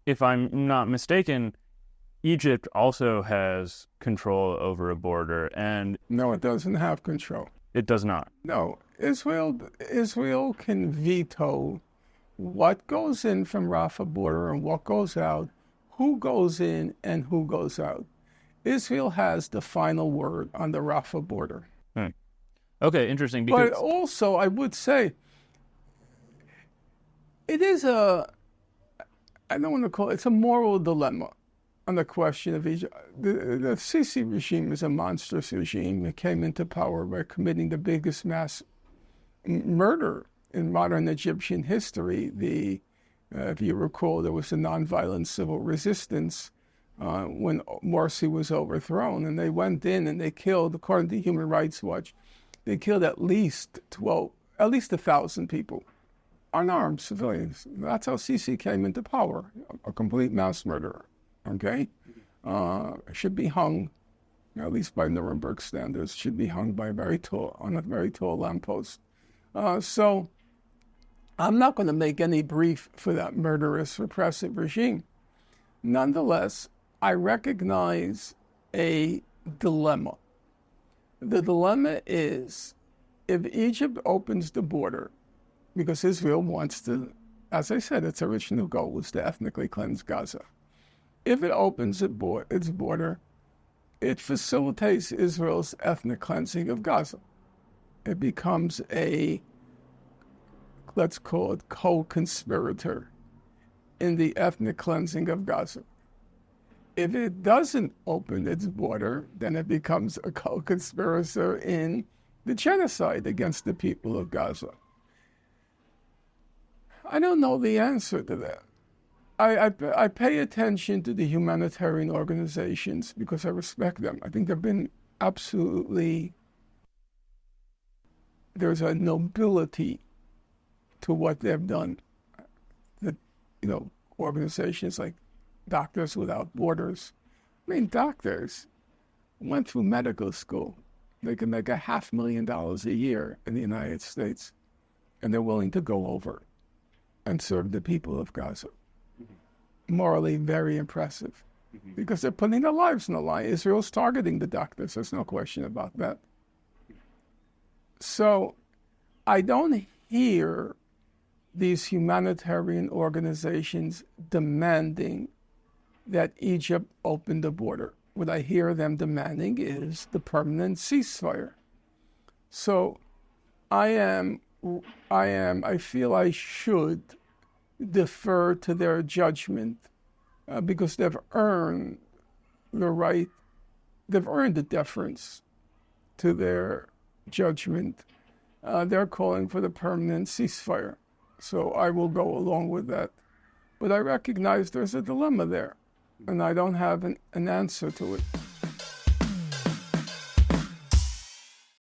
if I'm not mistaken, Egypt also has control over a border, and No, it doesn't have control. it does not. No, Israel can veto what goes in from Rafah border and what goes out, who goes in and who goes out. Israel has the final word on the Rafah border. Okay, interesting. Because But also, I would say, it is I don't want to call it's a moral dilemma on the question of Egypt. The Sisi regime is a monstrous regime. It came into power by committing the biggest mass murder in modern Egyptian history. If you recall, there was a nonviolent civil resistance when Morsi was overthrown, and they went in and they killed, according to Human Rights Watch, they killed at least 1,000 people, unarmed civilians. That's how Sisi came into power, a complete mass murderer. Okay, should be hung, at least by Nuremberg standards. Should be hung by on a very tall lamppost. So I'm not going to make any brief for that murderous, repressive regime. Nonetheless, I recognize a dilemma. The dilemma is, if Egypt opens the border, because Israel wants to, as I said, its original goal was to ethnically cleanse Gaza. If it opens its border, it facilitates Israel's ethnic cleansing of Gaza. It becomes a, let's call it, co-conspirator in the ethnic cleansing of Gaza. If it doesn't open its border, then it becomes a co-conspirator in the genocide against the people of Gaza. I don't know the answer to that. I pay attention to the humanitarian organizations because I respect them. I think they've been there's a nobility to what they've done. Organizations like Doctors Without Borders. I mean, doctors went through medical school. They can make $500,000 a year in the United States, and they're willing to go over and serve the people of Gaza. Morally very impressive, because they're putting their lives on the line. Israel's targeting the doctors. There's no question about that. So I don't hear these humanitarian organizations demanding that Egypt open the border. What I hear them demanding is the permanent ceasefire. So I feel I should defer to their judgment because they've earned the deference to their judgment. They're calling for the permanent ceasefire. So I will go along with that. But I recognize there's a dilemma there, and I don't have an answer to it.